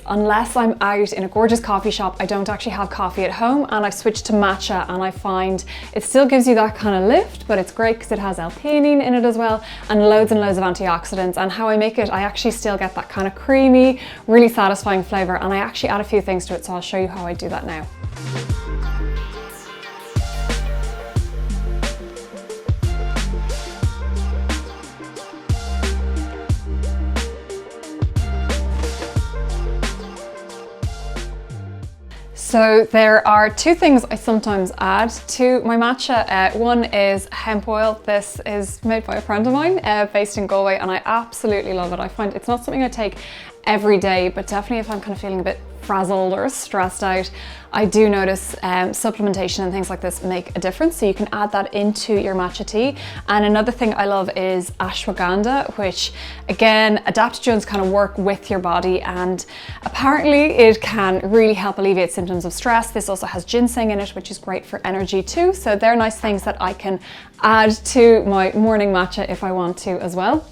unless I'm out in a gorgeous coffee shop, I don't actually have coffee at home, and I've switched to matcha, and I find it still gives you that kind of lift, but it's great because it has L-theanine in it as well, and loads of antioxidants. And how I make it, I actually still get that kind of creamy, really satisfying flavor, and I actually add a few things to it, so I'll show you how I do that now. So there are two things I sometimes add to my matcha. One is hemp oil. This is made by a friend of mine based in Galway, and I absolutely love it. I find it's not something I take every day, but definitely if I'm kind of feeling a bit frazzled or stressed out, I do notice supplementation and things like this make a difference. So you can add that into your matcha tea. And another thing I love is ashwagandha, which again, adaptogens kind of work with your body, and apparently it can really help alleviate symptoms of stress. This also has ginseng in it, which is great for energy too. So they're nice things that I can add to my morning matcha if I want to as well.